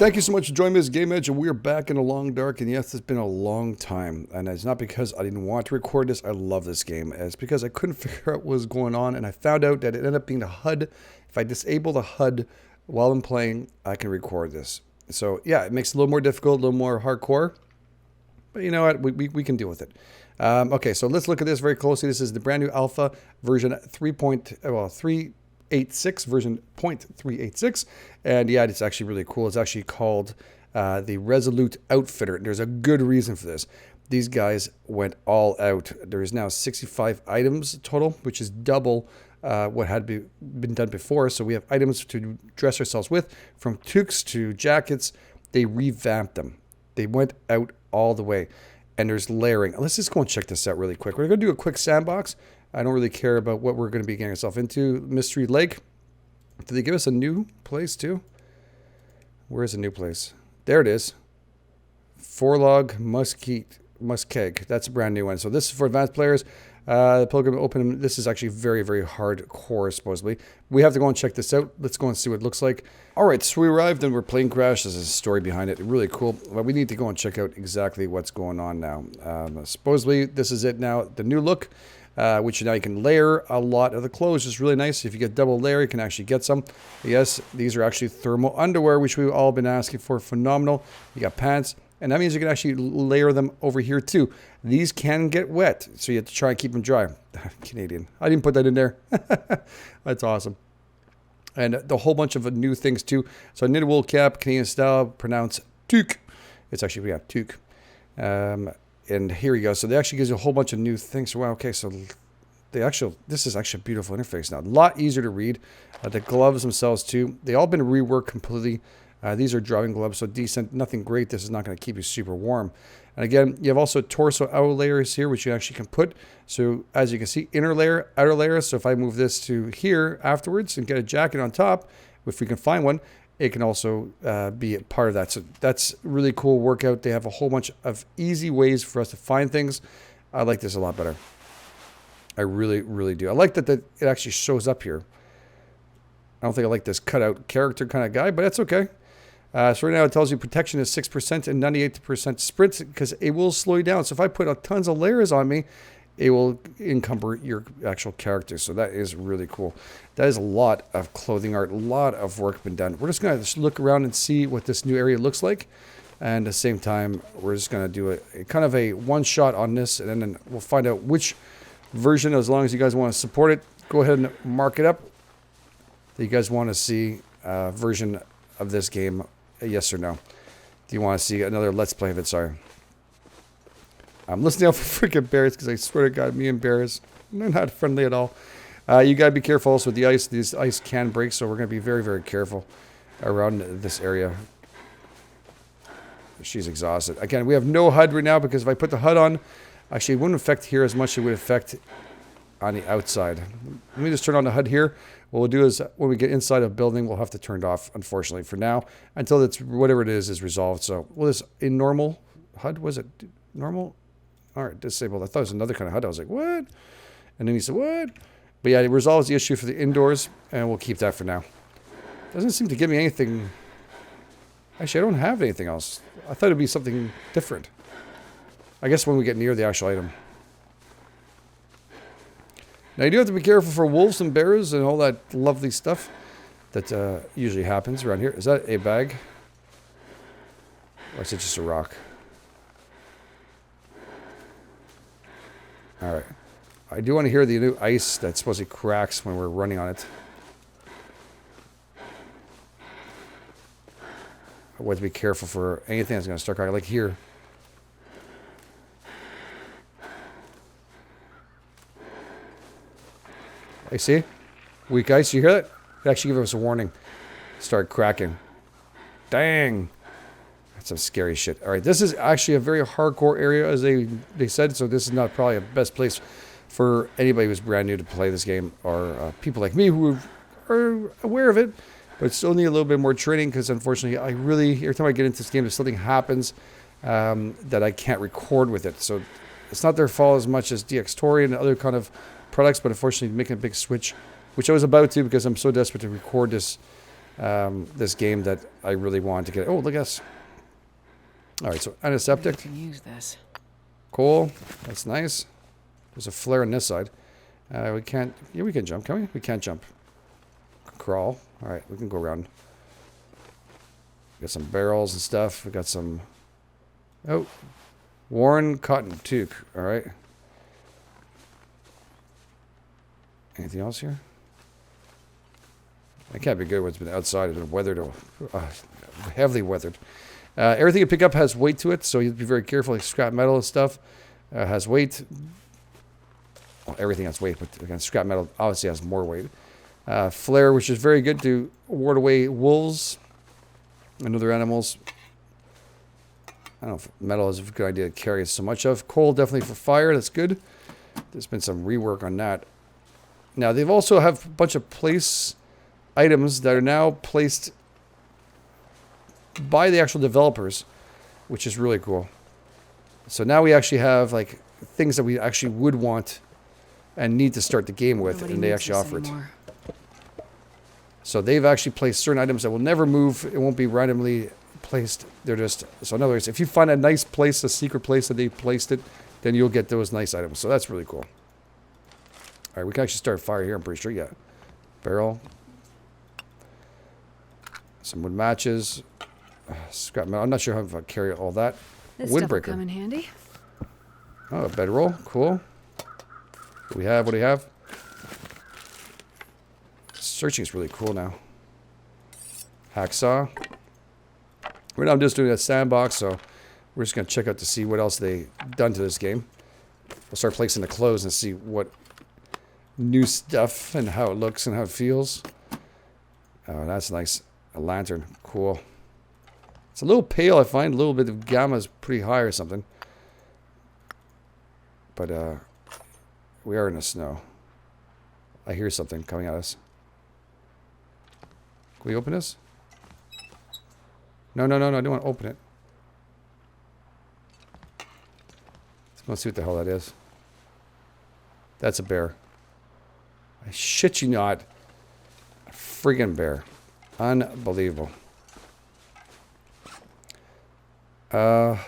Thank you so much for joining me this Game Edge, and we're back in a long dark, and yes, it's been a long time, and it's not because I didn't want to record this. I love this game. It's because I couldn't figure out what was going on, and I found out that it ended up being the HUD. If I disable the HUD while I'm playing, I can record this. So yeah, it makes it a little more difficult, a little more hardcore, but you know what, we can deal with it. Okay, so let's look at this very closely. This is the brand new alpha version 3.86 version 0.386, and yeah, it's actually really cool. It's actually called the Resolute Outfitter. There's a good reason for this. These guys went all out. There is now 65 items total, which is double what had been done before. So we have items to dress ourselves with, from toques to jackets. They revamped them. They went out all the way, and there's layering. Let's just go and check this out really quick. We're going to do a quick sandbox. I don't really care about what we're going to be getting ourselves into. Mystery Lake. Did they give us a new place too? Where's the new place? There it is. Forlog Muskeg. That's a brand new one. So this is for advanced players. The Pilgrim Open. This is actually very, very hardcore, supposedly. We have to go and check this out. Let's go and see what it looks like. All right, so we arrived and we're plane crash. There's a story behind it. Really cool. But we need to go and check out exactly what's going on now. Supposedly, this is it now. The new look. Which now you can layer a lot of the clothes. It's really nice. If you get double layer, you can actually get some. Yes, these are actually thermal underwear, which we've all been asking for. Phenomenal. You got pants, and that means you can actually layer them over here too. These can get wet, so you have to try and keep them dry. Canadian. I didn't put that in there. That's awesome. And the whole bunch of new things too. So knitted wool cap, Canadian style, pronounced toque. It's actually, we got toque. And here we go. So they actually gives you a whole bunch of new things. Wow. Okay. So this is actually a beautiful interface now. A lot easier to read. The gloves themselves too. They all been reworked completely. These are driving gloves, so decent. Nothing great. This is not going to keep you super warm. And again, you have also torso outer layers here, which you actually can put. So as you can see, inner layer, outer layer. So if I move this to here afterwards and get a jacket on top, if we can find one, it can also be a part of that. So that's really cool workout. They have a whole bunch of easy ways for us to find things. I like this a lot better. I really, really do. I like that it actually shows up here. I don't think I like this cutout character kind of guy, but that's okay. So right now it tells you protection is 6% and 98% sprint, because it will slow you down. So if I put tons of layers on me, it will encumber your actual character. So that is really cool. That is a lot of clothing art, a lot of work been done. We're just going to look around and see what this new area looks like. And at the same time, we're just going to do a kind of a one shot on this, and then we'll find out which version, as long as you guys want to support it. Go ahead and mark it up that you guys want to see a version of this game, yes or no. Do you want to see another Let's Play of it? Sorry. I'm listening out for freaking bears, because I swear to God, me and bears, they're not friendly at all. You got to be careful also with the ice. This ice can break, so we're going to be very, very careful around this area. She's exhausted. Again, we have no HUD right now, because if I put the HUD on, actually it wouldn't affect here as much as it would affect on the outside. Let me just turn on the HUD here. What we'll do is when we get inside a building, we'll have to turn it off, unfortunately, for now, until it's whatever it is resolved. So, well, this in normal HUD, was it normal? All right, disabled. I thought it was another kind of HUD. I was like, what? And then he said, what? But yeah, it resolves the issue for the indoors, and we'll keep that for now. Doesn't seem to give me anything. Actually, I don't have anything else. I thought it'd be something different. I guess when we get near the actual item. Now, you do have to be careful for wolves and bears and all that lovely stuff that usually happens around here. Is that a bag? Or is it just a rock? All right. I do want to hear the new ice that supposedly cracks when we're running on it. I want to be careful for anything that's going to start cracking. Like here. I see. Weak ice. You hear that? It actually gave us a warning. Start cracking. Dang. That's some scary shit. All right. This is actually a very hardcore area, as they said. So this is not probably the best place for anybody who's brand new to play this game, or people like me who are aware of it, but still need a little bit more training, because unfortunately, every time I get into this game, if something happens that I can't record with it. So it's not their fault as much as DX Tory and other kind of products, but unfortunately making a big switch, which I was about to, because I'm so desperate to record this this game that I really wanted to get. Oh, look at us. All right, so antiseptic. I can use this. Cool. That's nice. There's a flare on this side. We can't... Yeah, we can jump, can we? We can't jump. Crawl. All right, we can go around. Got some barrels and stuff. We got some... Oh. Worn cotton toque. All right. Anything else here? It can't be good when it's been outside. It's been weathered. Heavily weathered. Everything you pick up has weight to it, so you have to be very careful. Like scrap metal and stuff has weight. Well, everything has weight, but again, scrap metal obviously has more weight. Flare, which is very good to ward away wolves and other animals. I don't know if metal is a good idea to carry so much of. Coal, definitely for fire. That's good. There's been some rework on that. Now, they've also have a bunch of place items that are now placed by the actual developers, which is really cool. So now we actually have like things that we actually would want and need to start the game with, and they actually offer it. So they've actually placed certain items that will never move. It won't be randomly placed. They're just... So in other words, if you find a nice place, a secret place that they placed it, then you'll get those nice items. So that's really cool. All right, we can actually start fire here, I'm pretty sure. Yeah. Barrel. Some wood matches. Scrap metal. I'm not sure how to carry all that. This stuff will Windbreaker. come in handy. Oh, a bedroll. Cool. What do we have? What do we have? Searching is really cool now. Hacksaw. Right now I'm just doing a sandbox, so we're just going to check out to see what else they've done to this game. We'll start placing the clothes and see what new stuff and how it looks and how it feels. Oh, that's nice. A lantern. Cool. It's a little pale, I find. A little bit of gamma is pretty high or something. But we are in the snow. I hear something coming at us. Can we open this? No, no, no, no. I don't want to open it. Let's see what the hell that is. That's a bear. I shit you not. A friggin' bear. Unbelievable. Right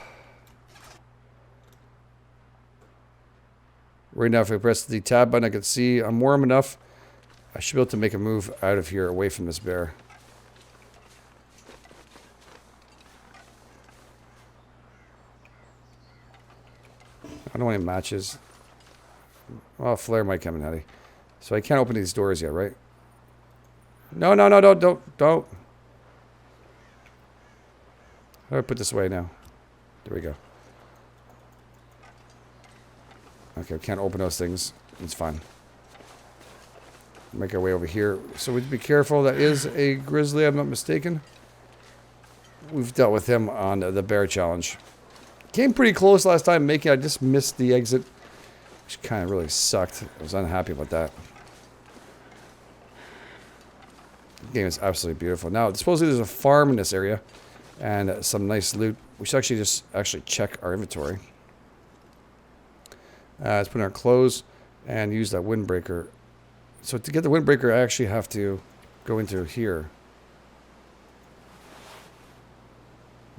now, if I press the tab button, I can see I'm warm enough. I should be able to make a move out of here away from this bear. I don't want any matches. Well, flare might come in handy. So I can't open these doors yet, right? No, no, no, don't. How do I put this away now? There we go. Okay, we can't open those things. It's fine. Make our way over here. So we'd be careful. That is a grizzly, I'm not mistaken. We've dealt with him on the bear challenge. Came pretty close last time making it. I just missed the exit, which kind of really sucked. I was unhappy about that. The game is absolutely beautiful. Now, supposedly there's a farm in this area and some nice loot. We should actually just check our inventory. Let's put in our clothes and use that windbreaker. So to get the windbreaker, I actually have to go into here.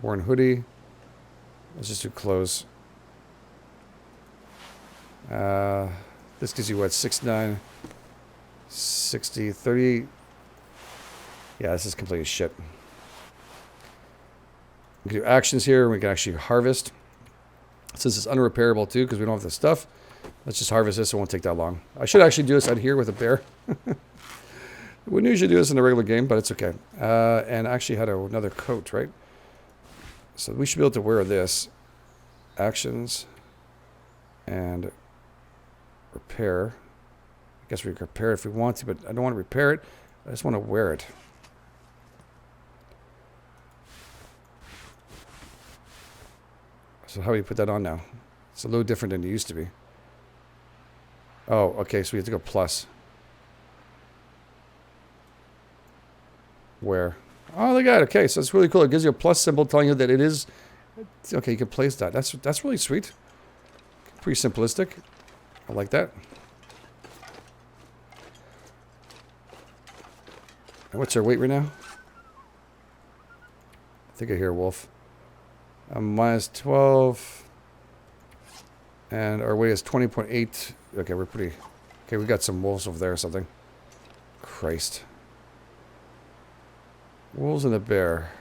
Worn hoodie. Let's just do clothes. This gives you what, 6, 9, 60, 30. Yeah, this is completely shit. We can do actions here. We can actually harvest. Since it's unrepairable too, because we don't have the stuff. Let's just harvest this. It won't take that long. I should actually do this out here with a bear. Wouldn't usually do this in a regular game, but it's okay. And I actually had another coat, right? So we should be able to wear this. Actions. And repair. I guess we can repair it if we want to, but I don't want to repair it. I just want to wear it. So how do you put that on now? It's a little different than it used to be. Oh, okay, so we have to go plus. Where? Oh, look at it. Okay, so it's really cool. It gives you a plus symbol telling you that it is... Okay, you can place that. That's really sweet. Pretty simplistic. I like that. And what's our weight right now? I think I hear a wolf. Minus 12. And our weight is 20.8. Okay, we're pretty... Okay, we got some wolves over there or something. Christ. Wolves and a bear.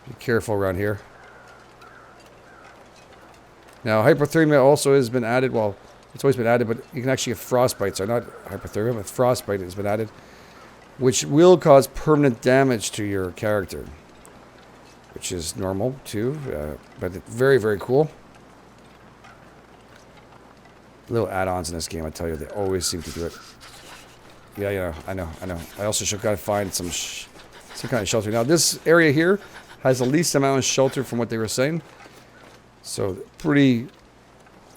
Be careful around here. Now, hypothermia also has been added. Well, it's always been added, but you can actually get frostbite. So not hypothermia, but frostbite has been added, which will cause permanent damage to your character, which is normal too, but very, very cool. Little add-ons in this game, I tell you, they always seem to do it. Yeah, I know. I also should gotta find some kind of shelter. Now, this area here has the least amount of shelter from what they were saying. So, pretty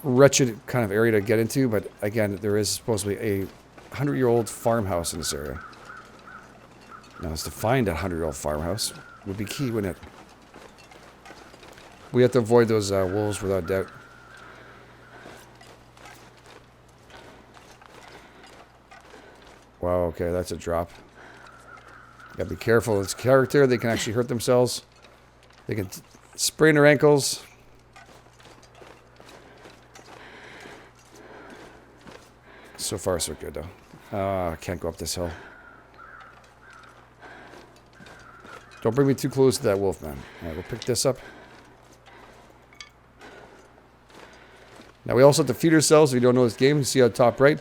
wretched kind of area to get into. But again, there is supposed to be a 100-year-old farmhouse in this area. Now, to find a 100-year-old farmhouse would be key, wouldn't it? We have to avoid those wolves without doubt. Wow, okay, that's a drop. Gotta be careful. It's character. They can actually hurt themselves. They can sprain their ankles. So far, so good, though. I can't go up this hill. Don't bring me too close to that wolf, man. Alright, we'll pick this up. Now, we also have to feed ourselves. If you don't know this game, you see on top right.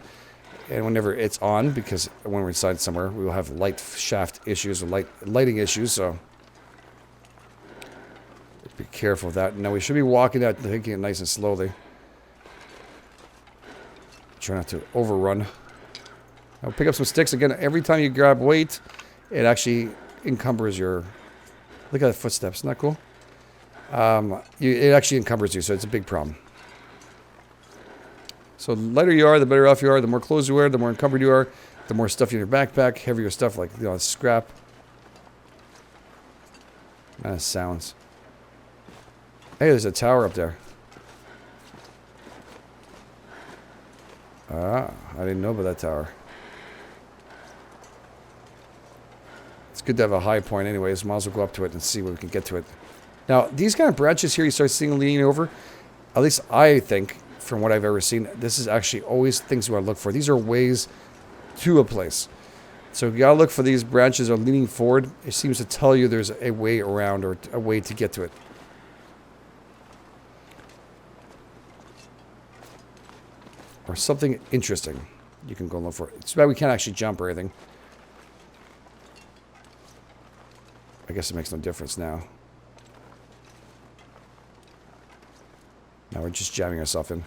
And whenever it's on, because when we're inside somewhere, we will have light shaft issues or lighting issues, so be careful of that. Now, we should be walking that, taking it nice and slowly. Try not to overrun. Now, pick up some sticks. Again, every time you grab weight, it actually encumbers your... Look at the footsteps. Isn't that cool? It actually encumbers you, so it's a big problem. So the lighter you are, the better off you are. The more clothes you wear, the more encumbered you are. The more stuff in your backpack, heavier stuff like, scrap. Sounds. Hey, there's a tower up there. Ah, I didn't know about that tower. It's good to have a high point anyways. Might as well go up to it and see what we can get to it. Now, these kind of branches here you start seeing leaning over. At least I think... From what I've ever seen, this is actually always things you want to look for. These are ways to a place. So you gotta look for these branches are leaning forward. It seems to tell you there's a way around or a way to get to it. Or something interesting you can go look for. It's bad we can't actually jump or anything. I guess it makes no difference now. Now we're just jamming ourselves in.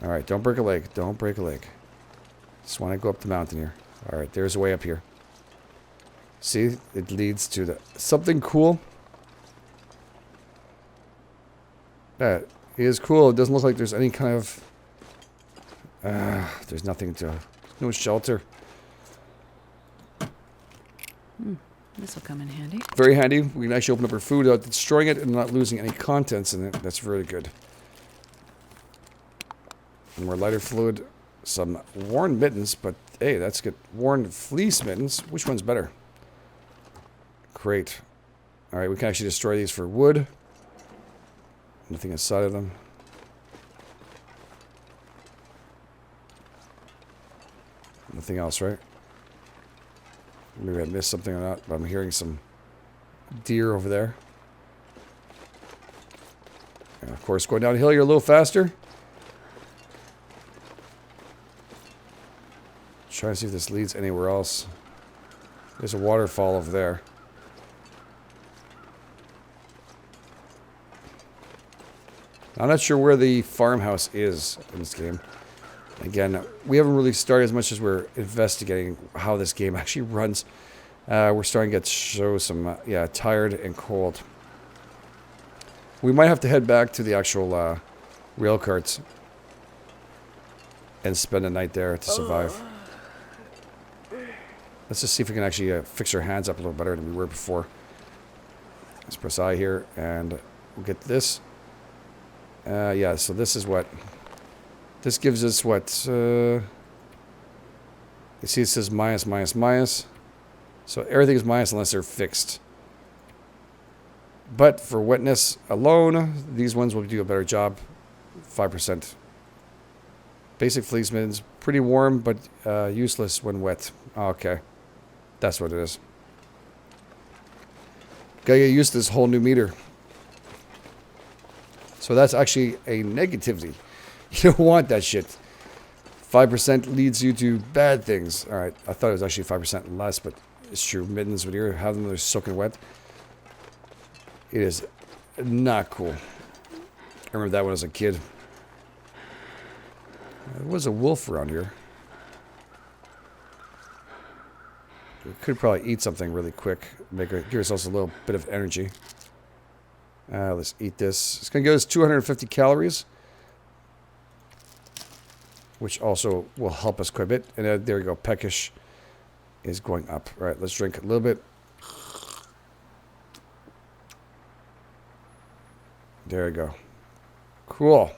Alright, don't break a leg. Don't break a leg. Just want to go up the mountain here. Alright, there's a way up here. See? It leads to something cool. That is cool. It doesn't look like there's any kind of... there's nothing to... No shelter. This will come in handy. Very handy. We can actually open up our food without destroying it and not losing any contents in it. That's really good. More lighter fluid. Some worn mittens, but hey, that's good. Worn fleece mittens. Which one's better? Great. Alright, we can actually destroy these for wood. Nothing inside of them. Nothing else, right? Maybe I missed something or not, but I'm hearing some deer over there. And of course, going downhill, you're a little faster. Trying to see if this leads anywhere else. There's a waterfall over there. I'm not sure where the farmhouse is in this game. Again, we haven't really started as much as we're investigating how this game actually runs. We're starting to show some, tired and cold. We might have to head back to the actual rail carts and spend a night there to survive. Let's just see if we can actually fix our hands up a little better than we were before. Let's press I here, and we'll get this. So this is what... This gives us what, you see it says minus, minus, minus. So everything is minus unless they're fixed. But for wetness alone, these ones will do a better job. 5%. Basic fleece mittens, pretty warm, but useless when wet. Okay. That's what it is. Gotta get used to this whole new meter. So that's actually a negativity. You don't want that shit. 5% leads you to bad things. Alright, I thought it was actually 5% less, but it's true. Mittens, when you're having them, they're soaking wet. It is not cool. I remember that when I was a kid. There was a wolf around here. We could probably eat something really quick. Give ourselves a little bit of energy. Let's eat this. It's going to give us 250 calories. Which also will help us quite a bit. And there you go. Peckish is going up. All right, let's drink a little bit. There you go. Cool.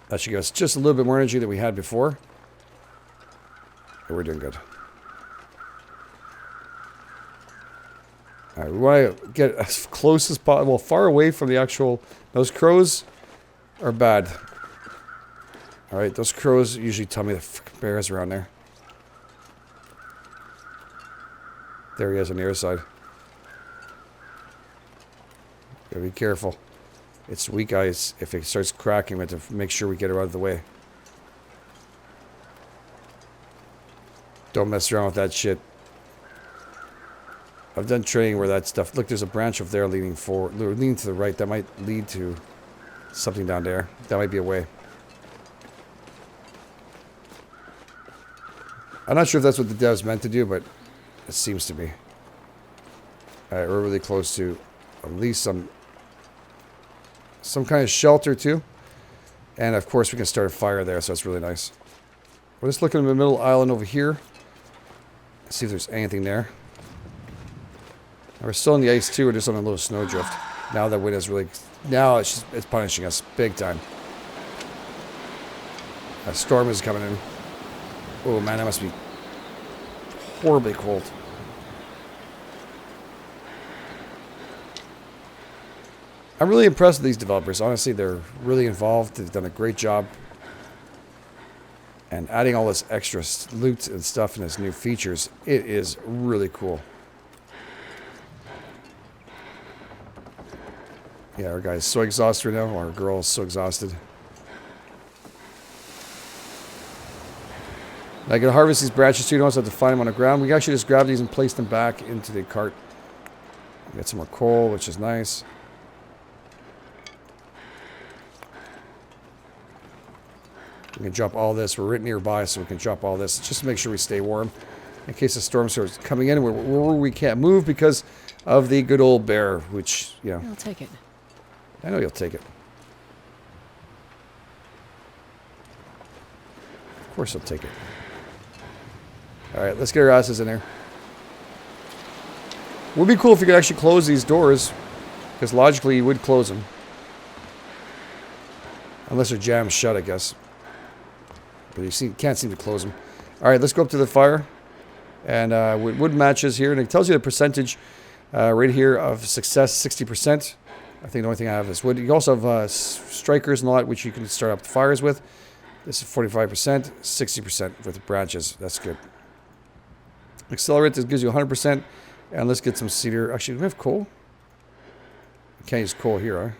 That should give us just a little bit more energy than we had before. And we're doing good. All right, we want to get as close as possible, well, far away from the actual... Those crows are bad. All right, those crows usually tell me the bear's around there. There he is on the other side. Gotta be careful. It's weak eyes. If it starts cracking, we have to make sure we get it out of the way. Don't mess around with that shit. I've done training where that stuff... Look, there's a branch over there leaning forward, leaning to the right. That might lead to something down there. That might be a way. I'm not sure if that's what the dev's meant to do, but it seems to be. Alright, we're really close to at least some kind of shelter too. And of course we can start a fire there, so that's really nice. We're just looking at the middle island over here. See if there's anything there. We're still in the ice too, we're just on a little snowdrift. Now that wind is really... Now it's punishing us big time. A storm is coming in. Oh man, that must be horribly cold. I'm really impressed with these developers. Honestly, they're really involved. They've done a great job. And adding all this extra loot and stuff and its new features, it is really cool. Yeah, our guy's so exhausted right now. Our girl is so exhausted. I can harvest these branches too. You don't have to find them on the ground. We can actually just grab these and place them back into the cart. Get some more coal, which is nice. We can drop all this. We're right nearby, so we can drop all this just to make sure we stay warm in case the storm starts coming in. Where we can't move because of the good old bear, which, you know. I'll take it. I know you'll take it. Of course he'll take it. Alright, let's get our asses in there. Would be cool if you could actually close these doors. Because logically you would close them. Unless they're jammed shut, I guess. But you can't seem to close them. Alright, let's go up to the fire. And wood matches here. And it tells you the percentage right here of success, 60%. I think the only thing I have is wood. You also have strikers and all that, which you can start up the fires with. This is 45%, 60% with branches. That's good. Accelerate, this gives you 100%. And let's get some cedar. Actually, do we have coal? I can't use coal here,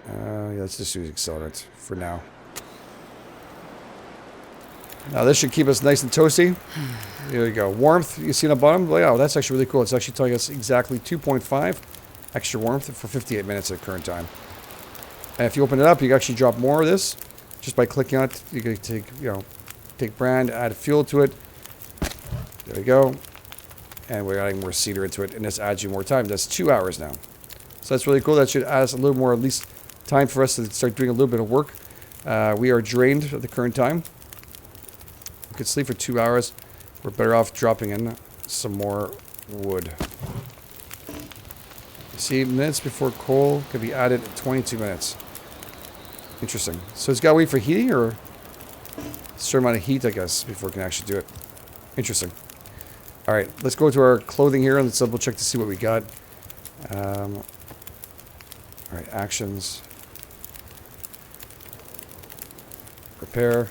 yeah, let's just use accelerant for now. Now this should keep us nice and toasty. There you go. Warmth, you see on the bottom? Oh, yeah, that's actually really cool. It's actually telling us exactly 2.5 extra warmth for 58 minutes at the current time. And if you open it up, you can actually drop more of this just by clicking on it. You can take, take brand, add fuel to it. There we go. And we're adding more cedar into it, and this adds you more time. That's 2 hours now. So that's really cool. That should add us a little more, at least, time for us to start doing a little bit of work. We are drained at the current time. We could sleep for 2 hours. We're better off dropping in some more wood. See, minutes before coal could be added at 22 minutes. Interesting. So it's got to wait for heating or a certain amount of heat, I guess, before it can actually do it. Interesting. All right, let's go to our clothing here and let's double check to see what we got. All right, actions. Repair.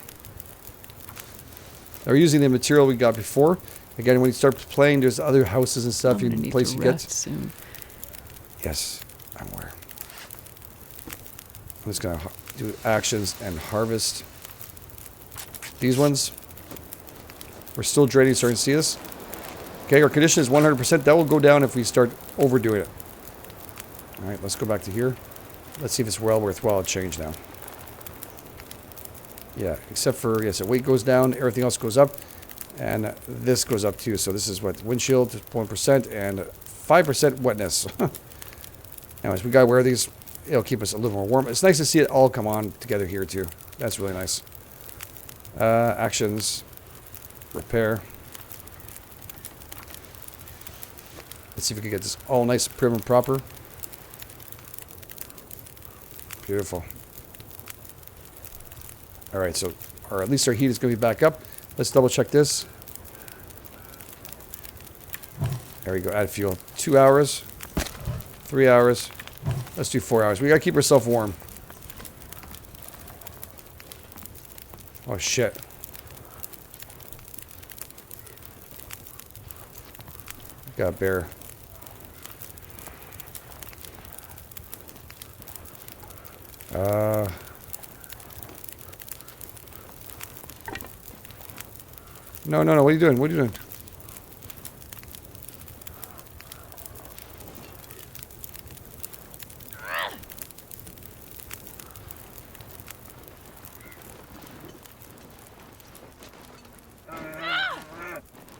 Now we're using the material we got before. Again, when you start playing, there's other houses and stuff you place you get. Soon. Yes, I'm aware. I'm just gonna do actions and harvest these ones. We're still draining, starting to see this. Okay, our condition is 100%. That will go down if we start overdoing it. All right, let's go back to here. Let's see if it's well worthwhile a change now. Yeah, except for, yes, the weight goes down, everything else goes up, and this goes up too. So this is what, windshield, 1% and 5% wetness. Anyways, we gotta wear these. It'll keep us a little more warm. It's nice to see it all come on together here too. That's really nice. Actions, repair. Let's see if we can get this all nice, prim and proper. Beautiful. All right, so, or at least our heat is going to be back up. Let's double check this. There we go, add fuel. 2 hours, 3 hours. Let's do 4 hours. We got to keep ourselves warm. Oh, shit. Got a bear. No, what are you doing? What are you doing?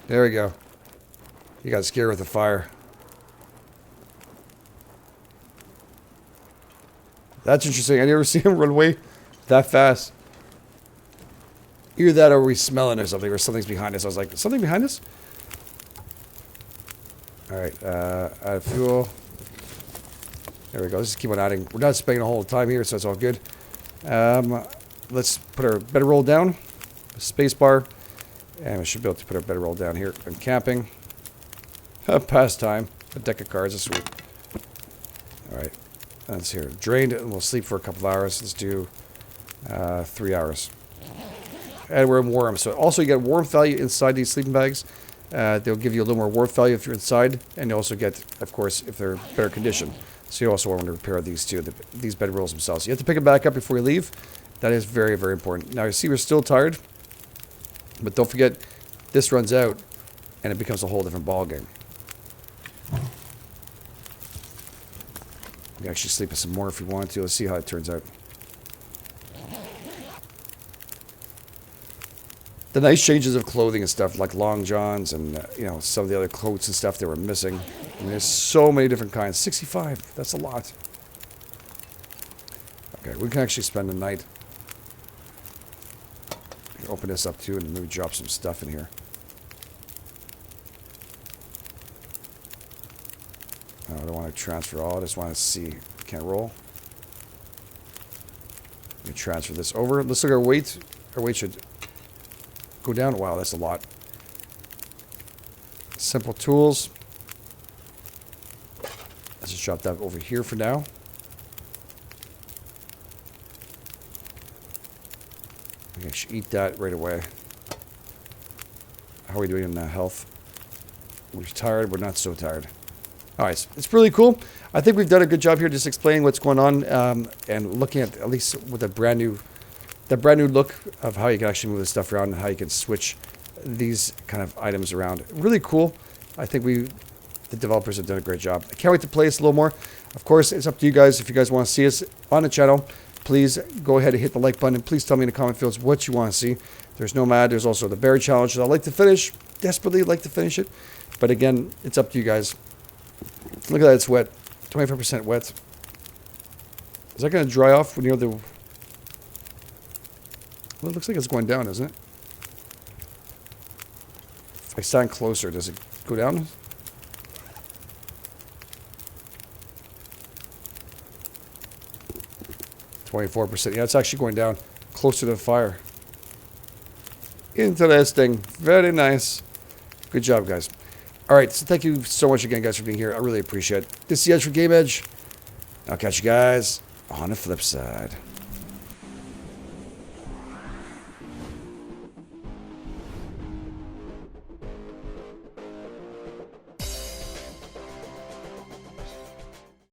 There we go. You got scared with the fire. That's interesting. I never seen him run away that fast. Either that or we smelling or something, or something's behind us. I was like, something behind us? Alright, add fuel. There we go. Let's just keep on adding. We're not spending a whole time here, so it's all good. Let's put our bedroll down. Space bar. And we should be able to put our bedroll down here. And camping. Pastime. A deck of cards. That's sweet. Alright. That's here. Drained, and we'll sleep for a couple of hours. Let's do 3 hours. And we're warm. So also you get warmth value inside these sleeping bags. They'll give you a little more warmth value if you're inside. And you also get, of course, if they're better condition. So you also want to repair these too, these bed rolls themselves. You have to pick them back up before you leave. That is very, very important. Now you see we're still tired. But don't forget, this runs out and it becomes a whole different ball game. You can actually sleep some more if you want to. Let's see how it turns out. The nice changes of clothing and stuff, like long johns and, you know, some of the other coats and stuff that were missing. I mean, there's so many different kinds. 65, that's a lot. Okay, we can actually spend the night. Open this up too and maybe drop some stuff in here. I don't want to transfer all. I just want to see. Can't roll. Let me transfer this over. Let's look at our weight. Our weight should go down. Wow, that's a lot. Simple tools. Let's just drop that over here for now. I should eat that right away. How are we doing in health? We're tired. We're not so tired. All right, it's really cool. I think we've done a good job here just explaining what's going on and looking at least with a brand new look of how you can actually move this stuff around and how you can switch these kind of items around. Really cool. I think the developers have done a great job. I can't wait to play this a little more. Of course, it's up to you guys. If you guys want to see us on the channel, please go ahead and hit the like button. And please tell me in the comment fields what you want to see. There's Nomad. There's also the bear challenge that I'd like to finish. Desperately like to finish it. But again, it's up to you guys. Look at that. It's wet. 25% wet. Is that going to dry off when you're the... Well, it looks like it's going down, isn't it? If I stand closer, does it go down? 24%. Yeah, it's actually going down closer to the fire. Interesting. Very nice. Good job, guys. All right, so thank you so much again, guys, for being here. I really appreciate it. This is the Edge for Game Edge. I'll catch you guys on the flip side.